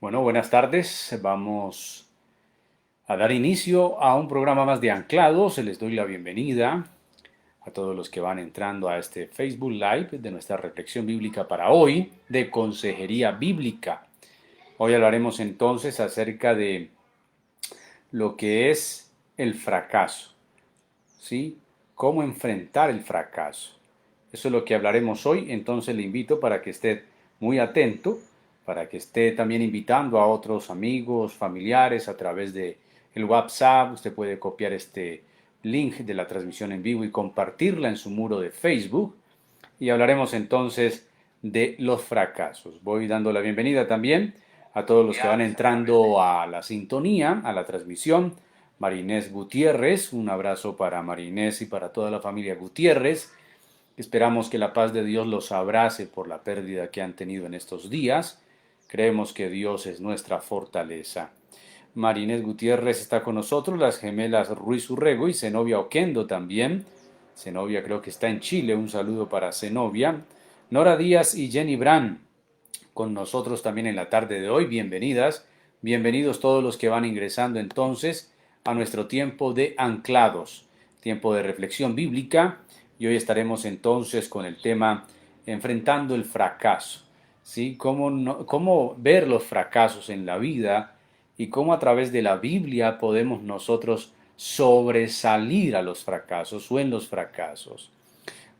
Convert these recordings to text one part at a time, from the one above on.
Bueno, buenas tardes. Vamos a dar inicio a un programa más de Anclados. Les doy la bienvenida a todos los que van entrando a este Facebook Live de nuestra reflexión bíblica para hoy de consejería bíblica. Hoy hablaremos entonces acerca de lo que es el fracaso, ¿sí? Cómo enfrentar el fracaso. Eso es lo que hablaremos hoy, entonces le invito para que esté muy atento, para que esté también invitando a otros amigos, familiares a través de el WhatsApp. Usted puede copiar este link de la transmisión en vivo y compartirla en su muro de Facebook. Y hablaremos entonces de los fracasos. Voy dando la bienvenida también a todos los que van entrando a la sintonía, a la transmisión. Marinés Gutiérrez, un abrazo para Marinés y para toda la familia Gutiérrez. Esperamos que la paz de Dios los abrace por la pérdida que han tenido en estos días. Creemos que Dios es nuestra fortaleza. Marinés Gutiérrez está con nosotros, las gemelas Ruiz Urrego y Zenobia Oquendo también. Zenobia creo que está en Chile, un saludo para Zenobia. Nora Díaz y Jenny Brand con nosotros también en la tarde de hoy. Bienvenidas, bienvenidos todos los que van ingresando entonces a nuestro tiempo de anclados, tiempo de reflexión bíblica. Y hoy estaremos entonces con el tema enfrentando el fracaso, ¿sí? Cómo ver los fracasos en la vida y cómo a través de la Biblia podemos nosotros sobresalir a los fracasos o en los fracasos.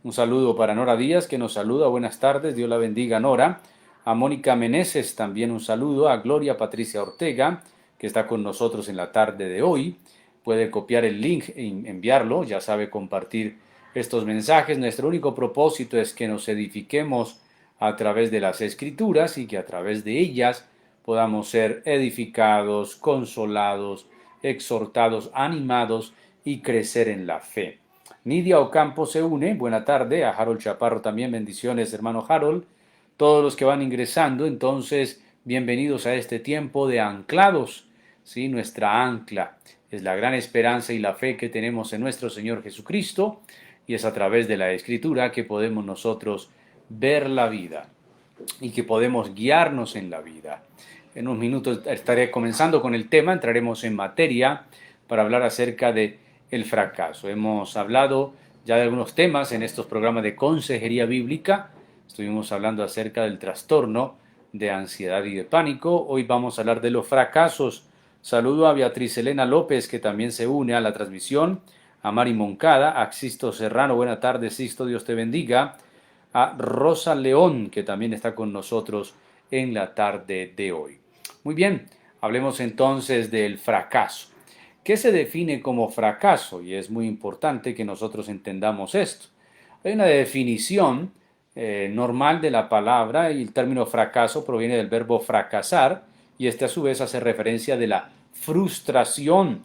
Un saludo para Nora Díaz, que nos saluda. Buenas tardes, Dios la bendiga, Nora. A Mónica Meneses también un saludo. A Gloria Patricia Ortega, que está con nosotros en la tarde de hoy. Puede copiar el link e enviarlo, ya sabe compartir estos mensajes. Nuestro único propósito es que nos edifiquemos a través de las Escrituras y que a través de ellas podamos ser edificados, consolados, exhortados, animados y crecer en la fe. Nidia Ocampo se une, buena tarde, a Harold Chaparro también, bendiciones hermano Harold, todos los que van ingresando, entonces bienvenidos a este tiempo de anclados, ¿sí? Nuestra ancla es la gran esperanza y la fe que tenemos en nuestro Señor Jesucristo, y es a través de la Escritura que podemos nosotros ver la vida y que podemos guiarnos en la vida. En unos minutos estaré comenzando con el tema, entraremos en materia para hablar acerca de el fracaso. Hemos hablado ya de algunos temas en estos programas de consejería bíblica. Estuvimos hablando acerca del trastorno de ansiedad y de pánico. Hoy vamos a hablar de los fracasos. Saludo a Beatriz Elena López, que también se une a la transmisión, a Mari Moncada, a Sisto Serrano. Buena tarde, Sisto, Dios te bendiga. A Rosa León, que también está con nosotros en la tarde de hoy. Muy bien, hablemos entonces del fracaso. ¿Qué se define como fracaso? Y es muy importante que nosotros entendamos esto. Hay una definición normal de la palabra y el término fracaso proviene del verbo fracasar y este a su vez hace referencia de la frustración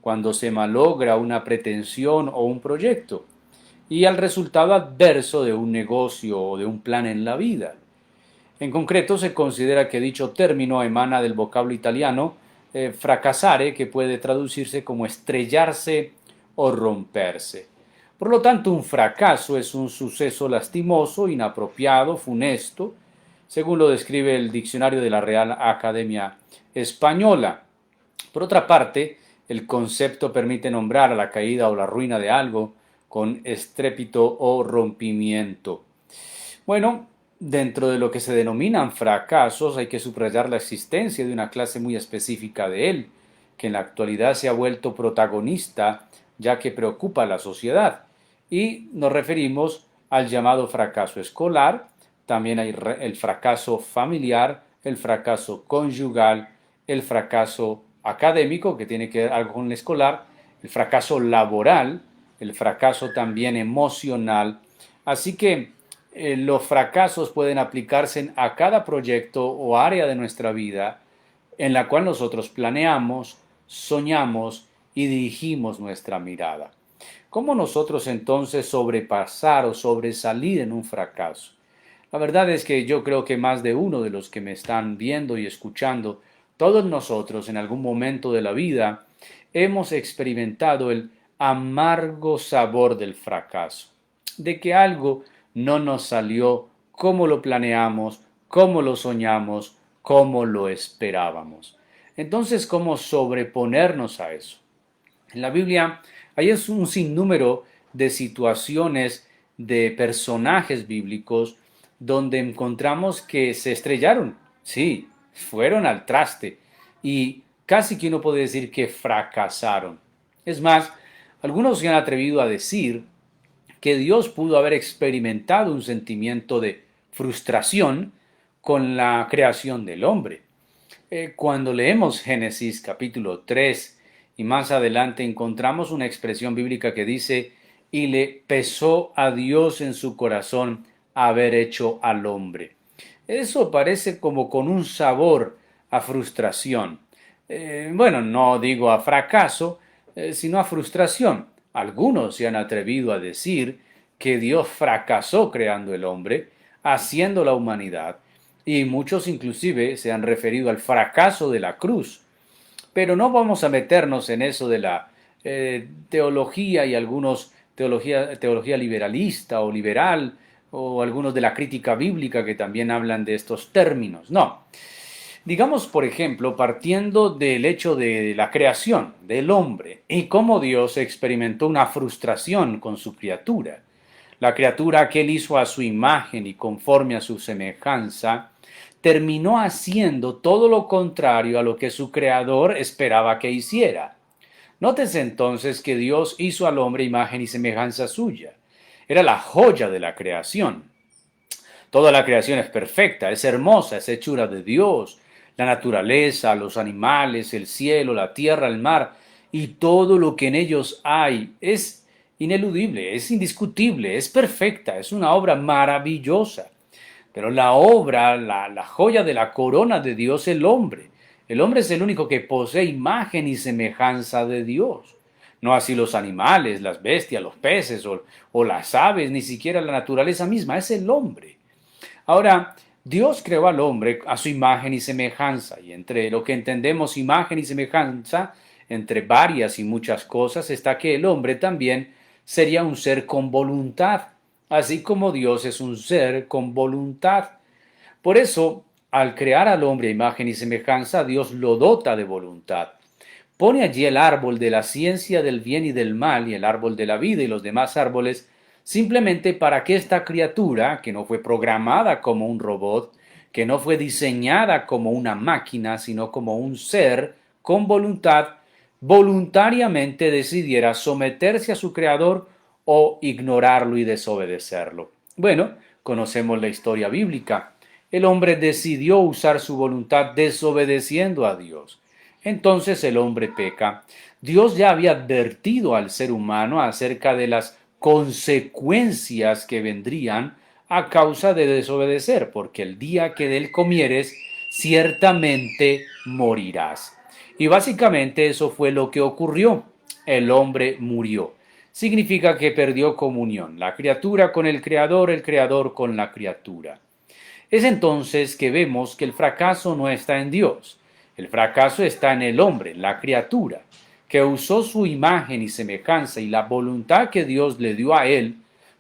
cuando se malogra una pretensión o un proyecto y al resultado adverso de un negocio o de un plan en la vida. En concreto, se considera que dicho término emana del vocablo italiano fracasare, que puede traducirse como estrellarse o romperse. Por lo tanto, un fracaso es un suceso lastimoso, inapropiado, funesto, según lo describe el diccionario de la Real Academia Española. Por otra parte, el concepto permite nombrar a la caída o la ruina de algo con estrépito o rompimiento. Bueno, dentro de lo que se denominan fracasos hay que subrayar la existencia de una clase muy específica de él, que en la actualidad se ha vuelto protagonista ya que preocupa a la sociedad. Y nos referimos al llamado fracaso escolar, también hay el fracaso familiar, el fracaso conyugal, el fracaso académico, que tiene que ver algo con el escolar, el fracaso laboral, el fracaso también emocional. Así que los fracasos pueden aplicarse a cada proyecto o área de nuestra vida en la cual nosotros planeamos, soñamos y dirigimos nuestra mirada. ¿Cómo nosotros entonces sobrepasar o sobresalir en un fracaso? La verdad es que yo creo que más de uno de los que me están viendo y escuchando, todos nosotros en algún momento de la vida hemos experimentado el amargo sabor del fracaso, de que algo no nos salió como lo planeamos, como lo soñamos, como lo esperábamos. Entonces, ¿cómo sobreponernos a eso? En la Biblia hay un sinnúmero de situaciones de personajes bíblicos donde encontramos que se estrellaron, sí, fueron al traste y casi que uno puede decir que fracasaron. Es más, algunos se han atrevido a decir que Dios pudo haber experimentado un sentimiento de frustración con la creación del hombre. Cuando leemos Génesis capítulo 3 y más adelante encontramos una expresión bíblica que dice, y le pesó a Dios en su corazón haber hecho al hombre. Eso parece como con un sabor a frustración. Bueno, no digo a fracaso, sino a frustración. Algunos se han atrevido a decir que Dios fracasó creando el hombre, haciendo la humanidad, y muchos inclusive se han referido al fracaso de la cruz. Pero no vamos a meternos en eso de la teología y algunos teología liberalista o liberal o algunos de la crítica bíblica que también hablan de estos términos. No. Digamos, por ejemplo, partiendo del hecho de la creación del hombre y cómo Dios experimentó una frustración con su criatura. La criatura que él hizo a su imagen y conforme a su semejanza, terminó haciendo todo lo contrario a lo que su creador esperaba que hiciera. Nótese entonces que Dios hizo al hombre imagen y semejanza suya. Era la joya de la creación. Toda la creación es perfecta, es hermosa, es hechura de Dios. La naturaleza, los animales, el cielo, la tierra, el mar y todo lo que en ellos hay es ineludible, es indiscutible, es perfecta, es una obra maravillosa. Pero la obra, la joya de la corona de Dios es el hombre. El hombre es el único que posee imagen y semejanza de Dios. No así los animales, las bestias, los peces o las aves, ni siquiera la naturaleza misma, es el hombre. Ahora, Dios creó al hombre a su imagen y semejanza, y entre lo que entendemos imagen y semejanza, entre varias y muchas cosas, está que el hombre también sería un ser con voluntad, así como Dios es un ser con voluntad. Por eso, al crear al hombre a imagen y semejanza, Dios lo dota de voluntad. Pone allí el árbol de la ciencia del bien y del mal y el árbol de la vida y los demás árboles simplemente para que esta criatura, que no fue programada como un robot, que no fue diseñada como una máquina, sino como un ser con voluntad, voluntariamente decidiera someterse a su creador o ignorarlo y desobedecerlo. Bueno, conocemos la historia bíblica. El hombre decidió usar su voluntad desobedeciendo a Dios. Entonces el hombre peca. Dios ya había advertido al ser humano acerca de las consecuencias que vendrían a causa de desobedecer, porque el día que de él comieres, ciertamente morirás. Y básicamente eso fue lo que ocurrió. El hombre murió. Significa que perdió comunión, la criatura con el creador con la criatura. Es entonces que vemos que el fracaso no está en Dios. El fracaso está en el hombre, la criatura, que usó su imagen y semejanza y la voluntad que Dios le dio a él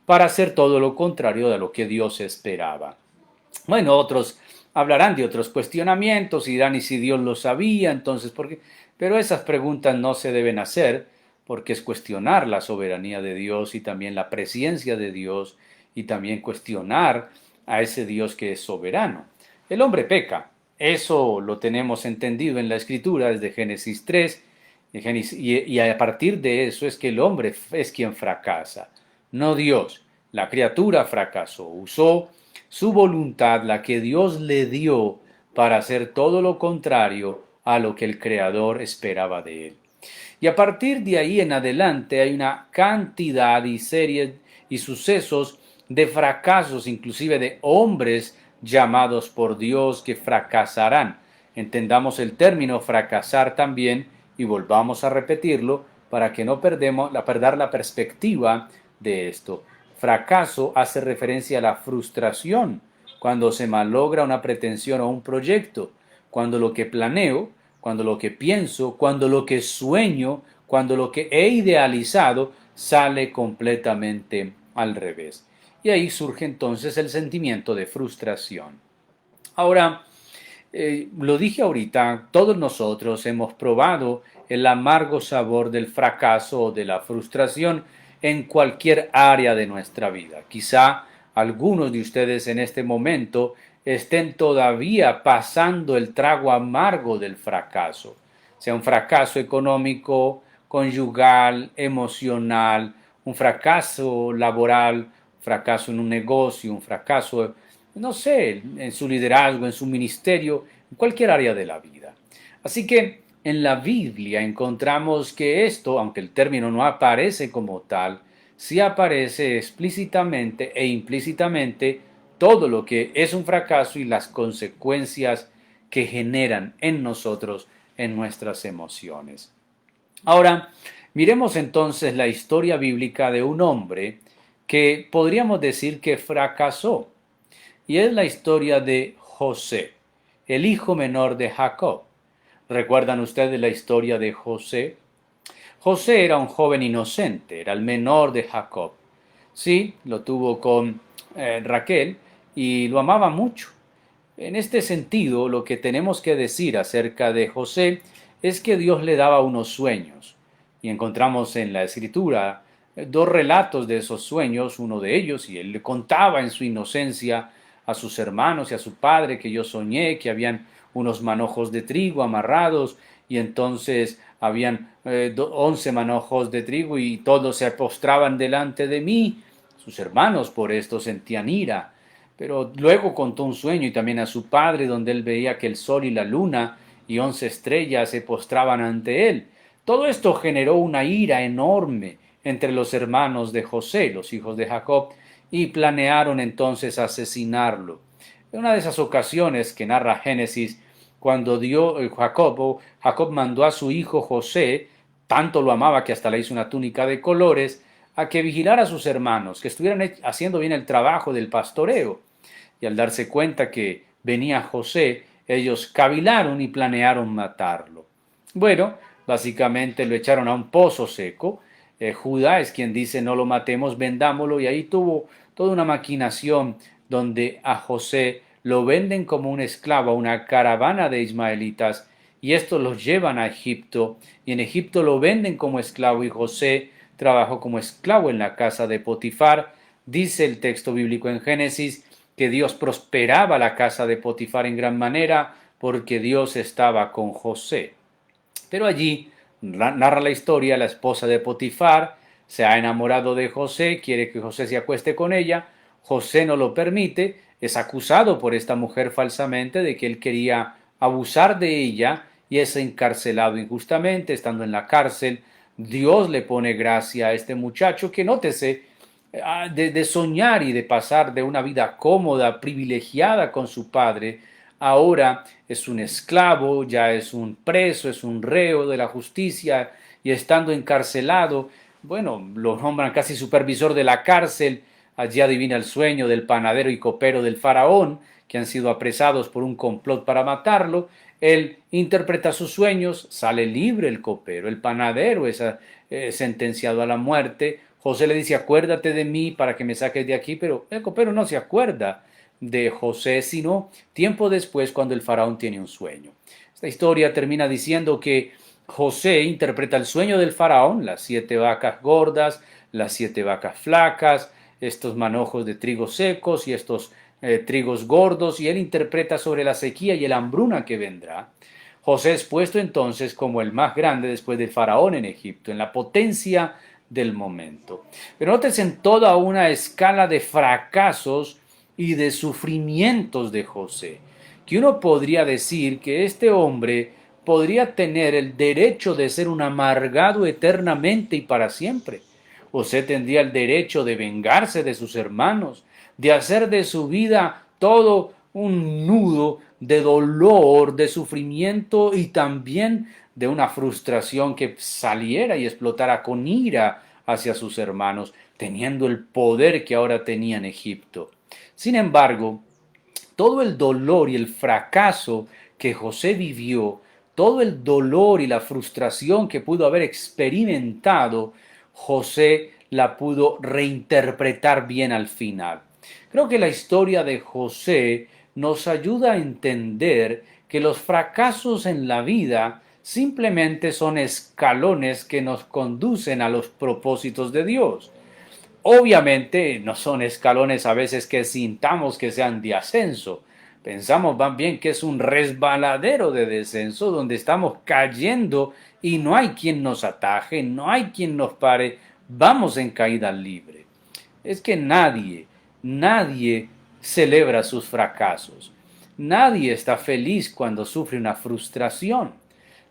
para hacer todo lo contrario de lo que Dios esperaba. Bueno, otros hablarán de otros cuestionamientos y dirán, ¿y si Dios lo sabía? Entonces, ¿por qué? Pero esas preguntas no se deben hacer porque es cuestionar la soberanía de Dios y también la presencia de Dios y también cuestionar a ese Dios que es soberano. El hombre peca, eso lo tenemos entendido en la Escritura desde Génesis 3, y a partir de eso es que el hombre es quien fracasa, no Dios. La criatura fracasó, usó su voluntad, la que Dios le dio, para hacer todo lo contrario a lo que el Creador esperaba de él. Y a partir de ahí en adelante hay una cantidad y series y sucesos de fracasos, inclusive de hombres llamados por Dios que fracasarán. Entendamos el término fracasar también y volvamos a repetirlo para que no perder la perspectiva de esto. Fracaso hace referencia a la frustración, cuando se malogra una pretensión o un proyecto, cuando lo que planeo, cuando lo que pienso, cuando lo que sueño, cuando lo que he idealizado sale completamente al revés. Y ahí surge entonces el sentimiento de frustración. Ahora, Lo dije ahorita, todos nosotros hemos probado el amargo sabor del fracaso o de la frustración en cualquier área de nuestra vida. Quizá algunos de ustedes en este momento estén todavía pasando el trago amargo del fracaso, sea un fracaso económico, conyugal, emocional, un fracaso laboral, fracaso en un negocio, un fracaso, no sé, en su liderazgo, en su ministerio, en cualquier área de la vida. Así que en la Biblia encontramos que esto, aunque el término no aparece como tal, sí aparece explícitamente e implícitamente todo lo que es un fracaso y las consecuencias que generan en nosotros, en nuestras emociones. Ahora, miremos entonces la historia bíblica de un hombre que podríamos decir que fracasó, y es la historia de José, el hijo menor de Jacob. ¿Recuerdan ustedes la historia de José? José era un joven inocente, era el menor de Jacob. Sí, lo tuvo con Raquel y lo amaba mucho. En este sentido, lo que tenemos que decir acerca de José es que Dios le daba unos sueños. Y encontramos en la escritura dos relatos de esos sueños, uno de ellos, y él le contaba en su inocencia a sus hermanos y a su padre que yo soñé que habían unos manojos de trigo amarrados y entonces habían 11 manojos de trigo y todos se postraban delante de mí. Sus hermanos por esto sentían ira. Pero luego contó un sueño y también a su padre donde él veía que el sol y la luna y 11 estrellas se postraban ante él. Todo esto generó una ira enorme entre los hermanos de José, los hijos de Jacob, y planearon entonces asesinarlo. En una de esas ocasiones que narra Génesis, cuando Jacob mandó a su hijo José, tanto lo amaba que hasta le hizo una túnica de colores, a que vigilara a sus hermanos, que estuvieran haciendo bien el trabajo del pastoreo. Y al darse cuenta que venía José, ellos cavilaron y planearon matarlo. Bueno, básicamente lo echaron a un pozo seco. Judá es quien dice no lo matemos, vendámoslo, y ahí tuvo toda una maquinación donde a José lo venden como un esclavo a una caravana de ismaelitas y estos los llevan a Egipto y en Egipto lo venden como esclavo y José trabajó como esclavo en la casa de Potifar. Dice el texto bíblico en Génesis que Dios prosperaba la casa de Potifar en gran manera porque Dios estaba con José. Pero allí narra la historia, la esposa de Potifar se ha enamorado de José, quiere que José se acueste con ella, José no lo permite, es acusado por esta mujer falsamente de que él quería abusar de ella y es encarcelado injustamente, estando en la cárcel. Dios le pone gracia a este muchacho que nótese, de soñar y de pasar de una vida cómoda, privilegiada con su padre, ahora es un esclavo, ya es un preso, es un reo de la justicia y estando encarcelado, bueno, lo nombran casi supervisor de la cárcel, allí adivina el sueño del panadero y copero del faraón, que han sido apresados por un complot para matarlo. Él interpreta sus sueños, sale libre el copero, el panadero es sentenciado a la muerte. José le dice, acuérdate de mí para que me saques de aquí, pero el copero no se acuerda de José, sino tiempo después cuando el faraón tiene un sueño. Esta historia termina diciendo que José interpreta el sueño del faraón, las 7 vacas gordas, las 7 vacas flacas, estos manojos de trigo secos y estos trigos gordos, y él interpreta sobre la sequía y el hambruna que vendrá. José es puesto entonces como el más grande después del faraón en Egipto, en la potencia del momento. Pero notes en toda una escala de fracasos y de sufrimientos de José, que uno podría decir que este hombre podría tener el derecho de ser un amargado eternamente y para siempre. José tendría el derecho de vengarse de sus hermanos, de hacer de su vida todo un nudo de dolor, de sufrimiento y también de una frustración que saliera y explotara con ira hacia sus hermanos, teniendo el poder que ahora tenía en Egipto. Sin embargo, todo el dolor y el fracaso que José vivió, todo el dolor y la frustración que pudo haber experimentado, José la pudo reinterpretar bien al final. Creo que la historia de José nos ayuda a entender que los fracasos en la vida simplemente son escalones que nos conducen a los propósitos de Dios. Obviamente no son escalones a veces que sintamos que sean de ascenso. Pensamos más bien que es un resbaladero de descenso donde estamos cayendo y no hay quien nos ataje, no hay quien nos pare, vamos en caída libre. Es que nadie celebra sus fracasos. Nadie está feliz cuando sufre una frustración.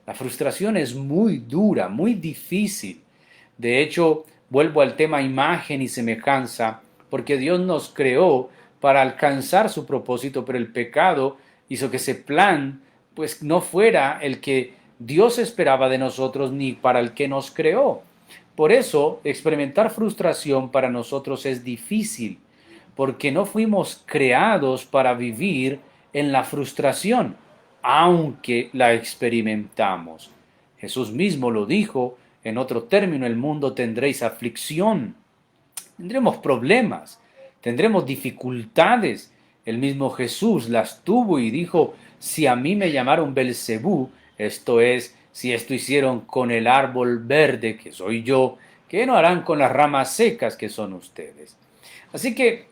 La frustración es muy dura, muy difícil. De hecho, vuelvo al tema imagen y semejanza, porque Dios nos creó para alcanzar su propósito, pero el pecado hizo que ese plan pues no fuera el que Dios esperaba de nosotros ni para el que nos creó. Por eso, experimentar frustración para nosotros es difícil, porque no fuimos creados para vivir en la frustración, aunque la experimentamos. Jesús mismo lo dijo, en otro término, el mundo tendréis aflicción, tendremos problemas, tendremos dificultades. El mismo Jesús las tuvo y dijo, si a mí me llamaron Belcebú, esto es, si esto hicieron con el árbol verde, que soy yo, ¿qué no harán con las ramas secas, que son ustedes? Así que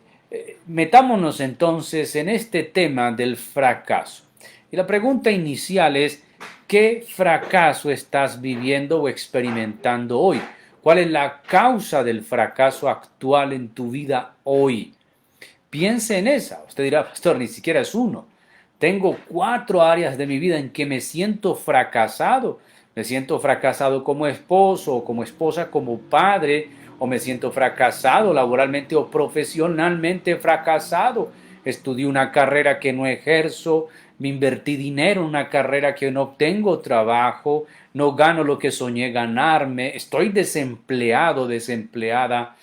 metámonos entonces en este tema del fracaso. Y la pregunta inicial es, ¿qué fracaso estás viviendo o experimentando hoy? ¿Cuál es la causa del fracaso actual en tu vida hoy? Piense en esa. Usted dirá, pastor, ni siquiera es uno. Tengo 4 áreas de mi vida en que me siento fracasado. Me siento fracasado como esposo, como esposa, como padre, o me siento fracasado laboralmente o profesionalmente fracasado. Estudié una carrera que no ejerzo, me invertí dinero en una carrera que no obtengo trabajo, no gano lo que soñé ganarme, estoy desempleado, desempleada.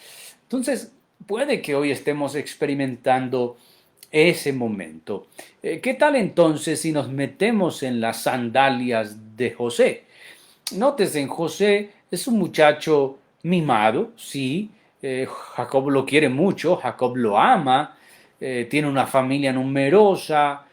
Entonces, puede que hoy estemos experimentando ese momento. ¿Qué tal entonces si nos metemos en las sandalias de José? Nótese, en José es un muchacho mimado, sí, Jacob lo quiere mucho, Jacob lo ama, tiene una familia numerosa,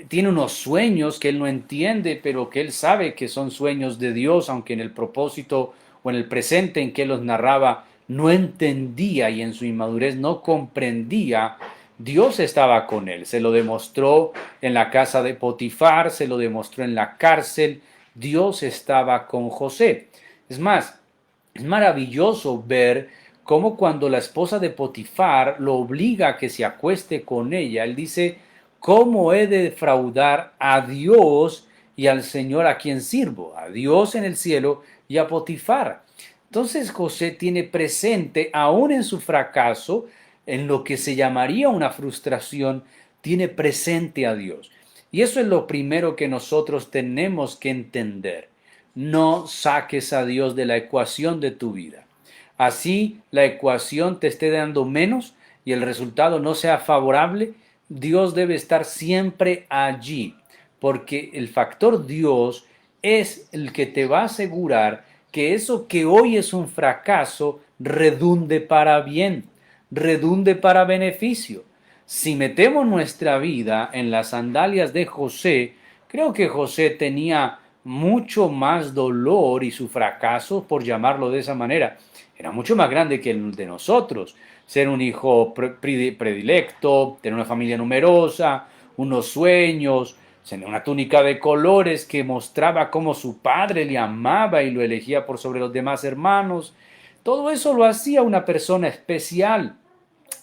tiene unos sueños que él no entiende, pero que él sabe que son sueños de Dios, aunque en el propósito o en el presente en que los narraba no entendía y en su inmadurez no comprendía. Dios estaba con él, se lo demostró en la casa de Potifar, se lo demostró en la cárcel, Dios estaba con José. Es más, es maravilloso ver cómo cuando la esposa de Potifar lo obliga a que se acueste con ella, él dice, ¿cómo he de defraudar a Dios y al Señor a quien sirvo? A Dios en el cielo y a Potifar. Entonces José tiene presente, aún en su fracaso, en lo que se llamaría una frustración, tiene presente a Dios. Y eso es lo primero que nosotros tenemos que entender. No saques a Dios de la ecuación de tu vida. Así la ecuación te esté dando menos y el resultado no sea favorable, Dios debe estar siempre allí, porque el factor Dios es el que te va a asegurar que eso que hoy es un fracaso redunde para bien, redunde para beneficio. Si metemos nuestra vida en las sandalias de José, creo que José tenía mucho más dolor y su fracaso, por llamarlo de esa manera, era mucho más grande que el de nosotros. Ser un hijo predilecto, tener una familia numerosa, unos sueños, tener una túnica de colores que mostraba cómo su padre le amaba y lo elegía por sobre los demás hermanos. Todo eso lo hacía una persona especial.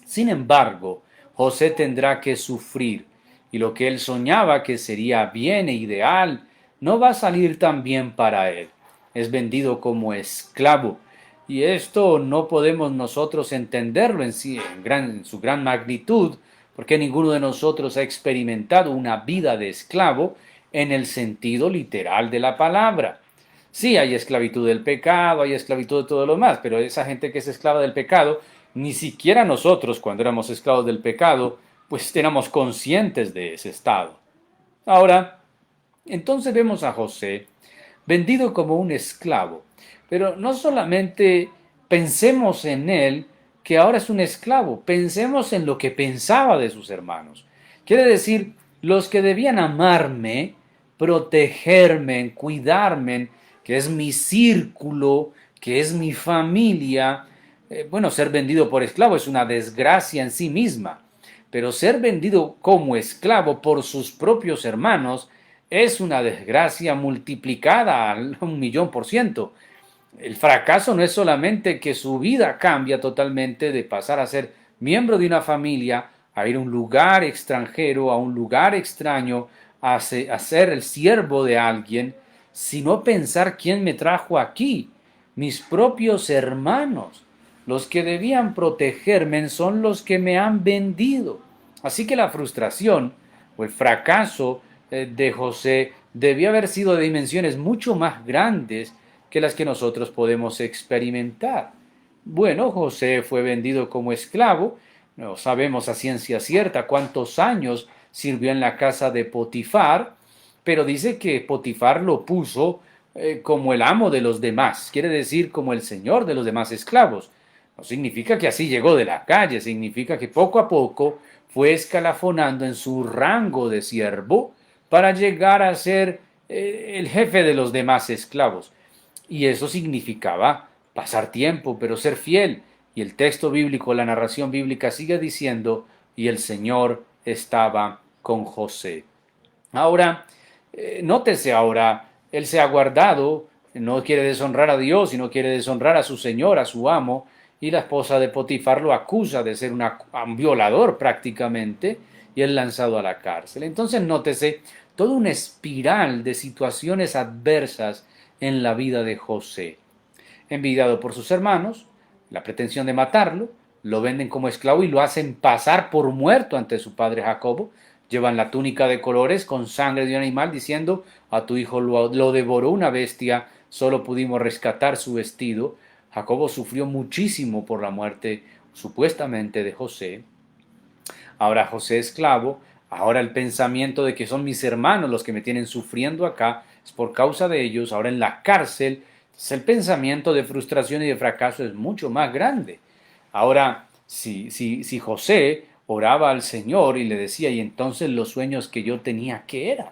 Sin embargo, José tendrá que sufrir y lo que él soñaba que sería bien e ideal no va a salir tan bien para él. Es vendido como esclavo. Y esto no podemos nosotros entenderlo en su gran magnitud, porque ninguno de nosotros ha experimentado una vida de esclavo en el sentido literal de la palabra. Sí, hay esclavitud del pecado, hay esclavitud de todo lo demás, pero esa gente que es esclava del pecado, ni siquiera nosotros cuando éramos esclavos del pecado, pues éramos conscientes de ese estado. Ahora, entonces vemos a José vendido como un esclavo, pero no solamente pensemos en él que ahora es un esclavo, pensemos en lo que pensaba de sus hermanos. Quiere decir, los que debían amarme, protegerme, cuidarme, que es mi círculo, que es mi familia. Bueno, ser vendido por esclavo es una desgracia en sí misma, pero ser vendido como esclavo por sus propios hermanos es una desgracia multiplicada al 1.000.000%. El fracaso no es solamente que su vida cambia totalmente de pasar a ser miembro de una familia, a ir a un lugar extranjero, a un lugar extraño, a ser el siervo de alguien, sino pensar quién me trajo aquí, mis propios hermanos. Los que debían protegerme son los que me han vendido. Así que la frustración o el fracaso de José debía haber sido de dimensiones mucho más grandes que las que nosotros podemos experimentar. Bueno, José fue vendido como esclavo, no sabemos a ciencia cierta cuántos años sirvió en la casa de Potifar, pero dice que Potifar lo puso como el amo de los demás, quiere decir como el señor de los demás esclavos. No significa que así llegó de la calle, significa que poco a poco fue escalafonando en su rango de siervo para llegar a ser el jefe de los demás esclavos. Y eso significaba pasar tiempo, pero ser fiel. Y el texto bíblico, la narración bíblica sigue diciendo, y el Señor estaba con José. Ahora, nótese ahora, él se ha guardado, no quiere deshonrar a Dios y no quiere deshonrar a su Señor, a su amo, y la esposa de Potifar lo acusa de ser un violador prácticamente, y él lanzado a la cárcel. Entonces nótese toda una espiral de situaciones adversas en la vida de José. Envidiado por sus hermanos, la pretensión de matarlo, lo venden como esclavo y lo hacen pasar por muerto ante su padre Jacobo. Llevan la túnica de colores con sangre de un animal diciendo, a tu hijo lo devoró una bestia, solo pudimos rescatar su vestido. Jacobo sufrió muchísimo por la muerte supuestamente de José. Ahora José esclavo, ahora el pensamiento de que son mis hermanos los que me tienen sufriendo acá, es por causa de ellos, ahora en la cárcel, el pensamiento de frustración y de fracaso es mucho más grande. Ahora, si José oraba al Señor y le decía, y entonces los sueños que yo tenía, ¿qué eran?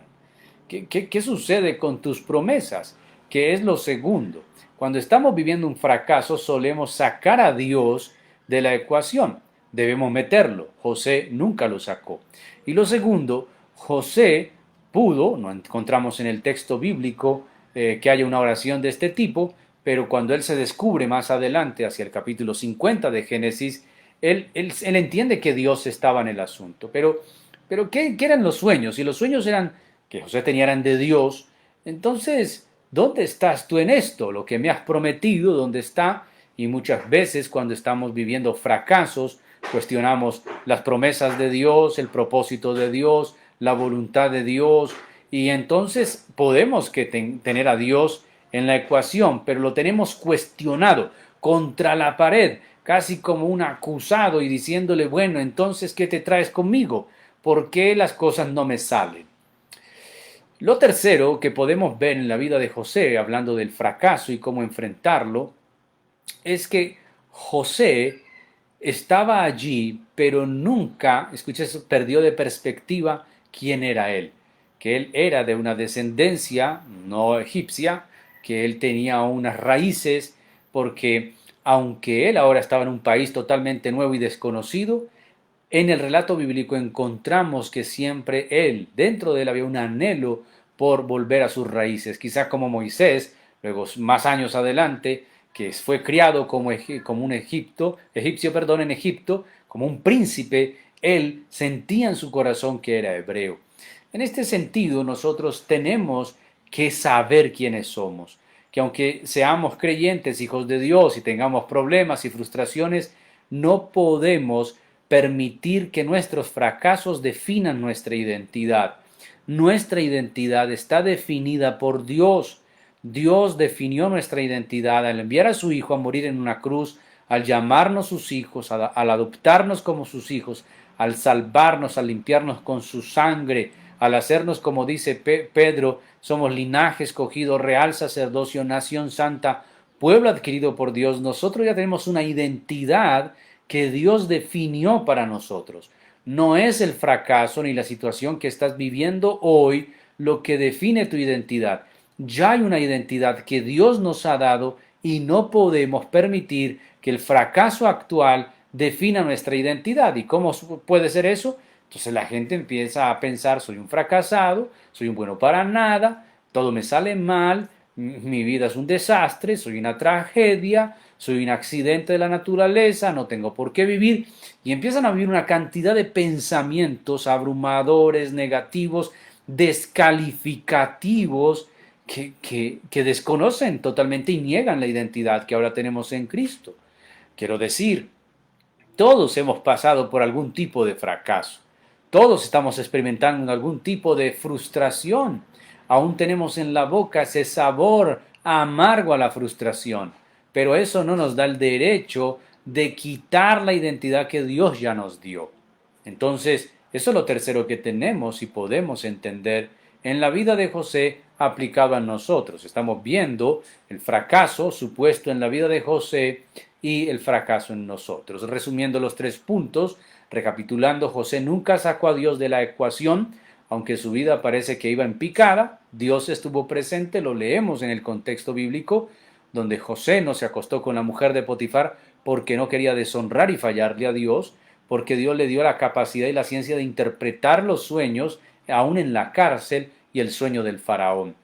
¿Qué sucede con tus promesas? ¿Qué es lo segundo? Cuando estamos viviendo un fracaso, solemos sacar a Dios de la ecuación. Debemos meterlo. José nunca lo sacó. Y lo segundo, José pudo, no encontramos en el texto bíblico que haya una oración de este tipo, pero cuando él se descubre más adelante, hacia el capítulo 50 de Génesis, él entiende que Dios estaba en el asunto. Pero ¿qué eran los sueños? Si los sueños eran que José tenía eran de Dios, entonces, ¿dónde estás tú en esto? Lo que me has prometido, ¿dónde está? Y muchas veces cuando estamos viviendo fracasos, cuestionamos las promesas de Dios, el propósito de Dios, la voluntad de Dios, y entonces podemos tener a Dios en la ecuación, pero lo tenemos cuestionado contra la pared, casi como un acusado y diciéndole, bueno, entonces, ¿qué te traes conmigo? ¿Por qué las cosas no me salen? Lo tercero que podemos ver en la vida de José, hablando del fracaso y cómo enfrentarlo, es que José estaba allí, pero nunca, escuché eso, perdió de perspectiva quién era él, que él era de una descendencia no egipcia, que él tenía unas raíces, porque aunque él ahora estaba en un país totalmente nuevo y desconocido, en el relato bíblico encontramos que siempre él, dentro de él había un anhelo por volver a sus raíces, quizás como Moisés, luego más años adelante, que fue criado como un egipcio, en Egipto, como un príncipe, él sentía en su corazón que era hebreo. En este sentido, nosotros tenemos que saber quiénes somos, que aunque seamos creyentes, hijos de Dios, y tengamos problemas y frustraciones, no podemos permitir que nuestros fracasos definan nuestra identidad. Nuestra identidad está definida por Dios. Dios definió nuestra identidad al enviar a su Hijo a morir en una cruz, al llamarnos sus hijos, al adoptarnos como sus hijos, al salvarnos, al limpiarnos con su sangre, al hacernos, como dice Pedro, somos linaje escogido, real sacerdocio, nación santa, pueblo adquirido por Dios. Nosotros ya tenemos una identidad que Dios definió para nosotros. No es el fracaso ni la situación que estás viviendo hoy lo que define tu identidad. Ya hay una identidad que Dios nos ha dado y no podemos permitir que el fracaso actual defina nuestra identidad. ¿Y cómo puede ser eso? Entonces la gente empieza a pensar, soy un fracasado, soy un bueno para nada, todo me sale mal, mi vida es un desastre, soy una tragedia, soy un accidente de la naturaleza, no tengo por qué vivir. Y empiezan a vivir una cantidad de pensamientos abrumadores, negativos, descalificativos, que desconocen totalmente y niegan la identidad que ahora tenemos en Cristo. Quiero decir, todos hemos pasado por algún tipo de fracaso. Todos estamos experimentando algún tipo de frustración. Aún tenemos en la boca ese sabor amargo a la frustración. Pero eso no nos da el derecho de quitar la identidad que Dios ya nos dio. Entonces, eso es lo tercero que tenemos y podemos entender en la vida de José aplicado a nosotros. Estamos viendo el fracaso supuesto en la vida de José y el fracaso en nosotros. Resumiendo los 3 puntos, recapitulando, José nunca sacó a Dios de la ecuación, aunque su vida parece que iba en picada. Dios estuvo presente, lo leemos en el contexto bíblico, donde José no se acostó con la mujer de Potifar porque no quería deshonrar y fallarle a Dios, porque Dios le dio la capacidad y la ciencia de interpretar los sueños, aún en la cárcel, y el sueño del faraón.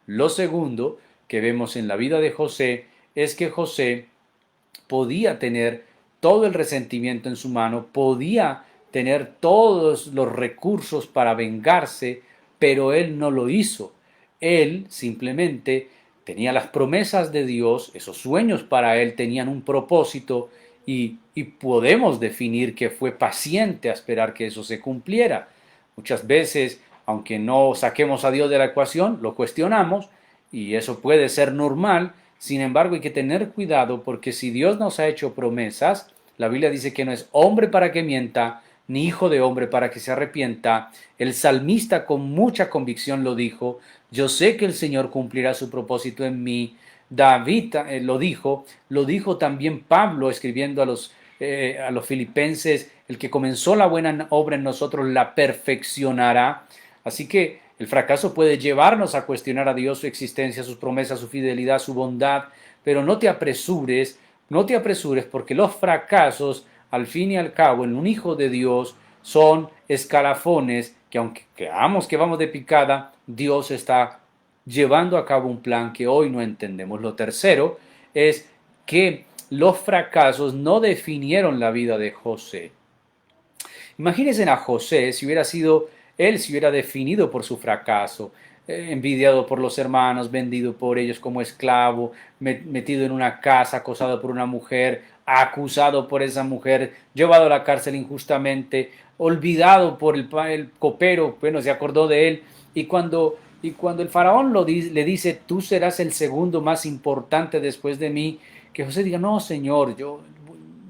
Lo segundo que vemos en la vida de José es que José podía tener todo el resentimiento en su mano, podía tener todos los recursos para vengarse, pero él no lo hizo. Él simplemente tenía las promesas de Dios, esos sueños para él tenían un propósito y podemos definir que fue paciente a esperar que eso se cumpliera. Muchas veces, aunque no saquemos a Dios de la ecuación, lo cuestionamos y eso puede ser normal. Sin embargo, hay que tener cuidado porque si Dios nos ha hecho promesas, la Biblia dice que no es hombre para que mienta, ni hijo de hombre para que se arrepienta. El salmista con mucha convicción lo dijo, yo sé que el Señor cumplirá su propósito en mí. David lo dijo también Pablo escribiendo a los filipenses, el que comenzó la buena obra en nosotros la perfeccionará. Así que el fracaso puede llevarnos a cuestionar a Dios, su existencia, sus promesas, su fidelidad, su bondad, pero no te apresures porque los fracasos, al fin y al cabo, en un hijo de Dios, son escalafones que aunque creamos que vamos de picada, Dios está llevando a cabo un plan que hoy no entendemos. Lo tercero es que los fracasos no definieron la vida de José. Imagínense a José si hubiera sido él, si hubiera definido por su fracaso, envidiado por los hermanos, vendido por ellos como esclavo, metido en una casa, acosado por una mujer, acusado por esa mujer, llevado a la cárcel injustamente, olvidado por el copero, bueno, se acordó de él, y cuando el faraón le dice, tú serás el segundo más importante después de mí, que José diga, no, Señor,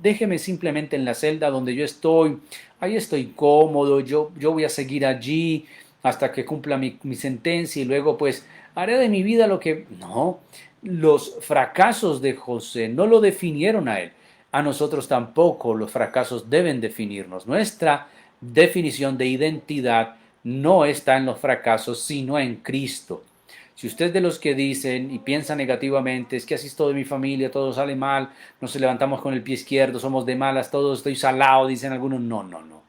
déjeme simplemente en la celda donde yo estoy, ahí estoy cómodo, yo voy a seguir allí hasta que cumpla mi sentencia y luego pues haré de mi vida lo que... No, los fracasos de José no lo definieron a él, a nosotros tampoco los fracasos deben definirnos. Nuestra definición de identidad no está en los fracasos, sino en Cristo. Si usted es de los que dicen y piensa negativamente, es que así es todo de mi familia, todo sale mal, nos levantamos con el pie izquierdo, somos de malas, todo estoy salado, dicen algunos, no, no, no.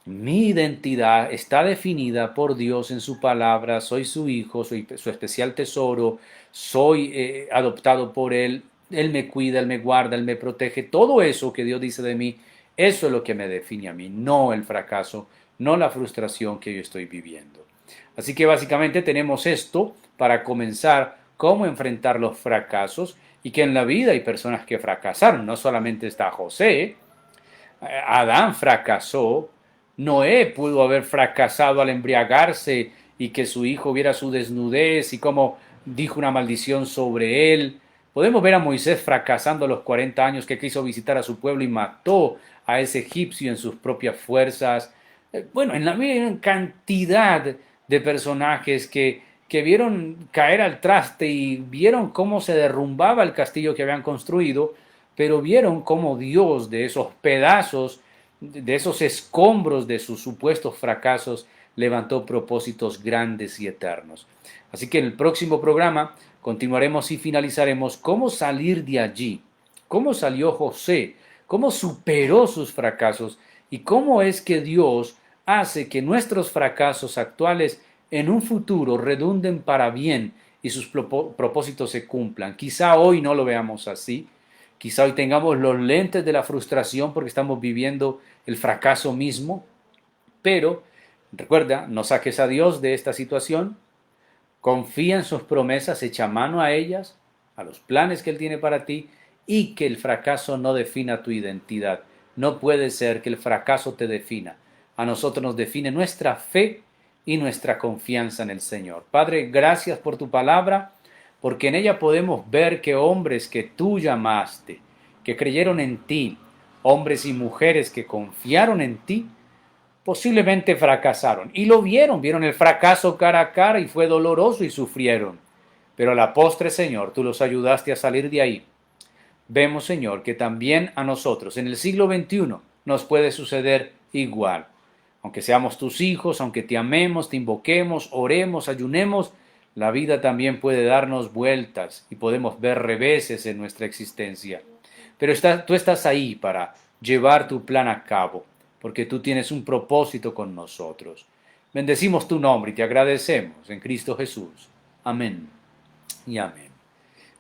Mi identidad está definida por Dios en su palabra, soy su hijo, soy su especial tesoro, soy adoptado por Él me cuida, Él me guarda, Él me protege, todo eso que Dios dice de mí, eso es lo que me define a mí, no el fracaso, no la frustración que yo estoy viviendo. Así que básicamente tenemos esto para comenzar cómo enfrentar los fracasos y que en la vida hay personas que fracasaron, no solamente está José, Adán fracasó, Noé pudo haber fracasado al embriagarse y que su hijo viera su desnudez y cómo dijo una maldición sobre él. Podemos ver a Moisés fracasando a los 40 años que quiso visitar a su pueblo y mató a ese egipcio en sus propias fuerzas. Bueno, en la Biblia hay una cantidad de personajes que vieron caer al traste y vieron cómo se derrumbaba el castillo que habían construido, pero vieron cómo Dios de esos pedazos de esos escombros de sus supuestos fracasos, levantó propósitos grandes y eternos. Así que en el próximo programa continuaremos y finalizaremos cómo salir de allí, cómo salió José, cómo superó sus fracasos y cómo es que Dios hace que nuestros fracasos actuales en un futuro redunden para bien y sus propósitos se cumplan. Quizá hoy no lo veamos así, quizá hoy tengamos los lentes de la frustración porque estamos viviendo el fracaso mismo, pero recuerda, no saques a Dios de esta situación, confía en sus promesas, echa mano a ellas, a los planes que Él tiene para ti y que el fracaso no defina tu identidad. No puede ser que el fracaso te defina. A nosotros nos define nuestra fe y nuestra confianza en el Señor. Padre, gracias por tu palabra, porque en ella podemos ver que hombres que tú llamaste, que creyeron en ti, hombres y mujeres que confiaron en ti, posiblemente fracasaron. Y lo vieron el fracaso cara a cara y fue doloroso y sufrieron. Pero a la postre, Señor, tú los ayudaste a salir de ahí. Vemos, Señor, que también a nosotros en el siglo XXI nos puede suceder igual. Aunque seamos tus hijos, aunque te amemos, te invoquemos, oremos, ayunemos, la vida también puede darnos vueltas y podemos ver reveses en nuestra existencia. Pero tú estás ahí para llevar tu plan a cabo, porque tú tienes un propósito con nosotros. Bendecimos tu nombre y te agradecemos en Cristo Jesús. Amén y amén.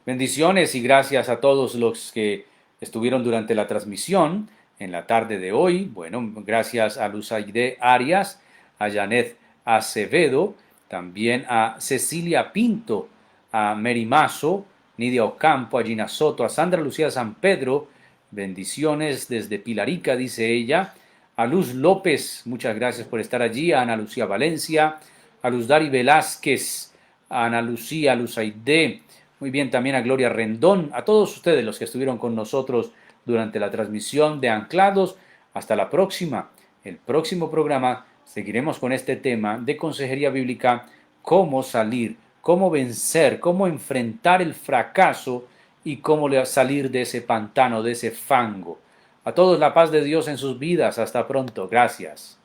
Bendiciones y gracias a todos los que estuvieron durante la transmisión en la tarde de hoy. Bueno, gracias a Luzaide Arias, a Janet Acevedo, también a Cecilia Pinto, a Mary Mazo, Nidia Ocampo, a Gina Soto, a Sandra Lucía San Pedro. Bendiciones desde Pilarica, dice ella. A Luz López, muchas gracias por estar allí. A Ana Lucía Valencia, a Luz Dari Velázquez, a Ana Lucía Luzaide. Muy bien, también a Gloria Rendón, a todos ustedes los que estuvieron con nosotros durante la transmisión de Anclados. Hasta la próxima. El próximo programa seguiremos con este tema de consejería bíblica, cómo salir, cómo vencer, cómo enfrentar el fracaso y cómo salir de ese pantano, de ese fango. A todos la paz de Dios en sus vidas. Hasta pronto. Gracias.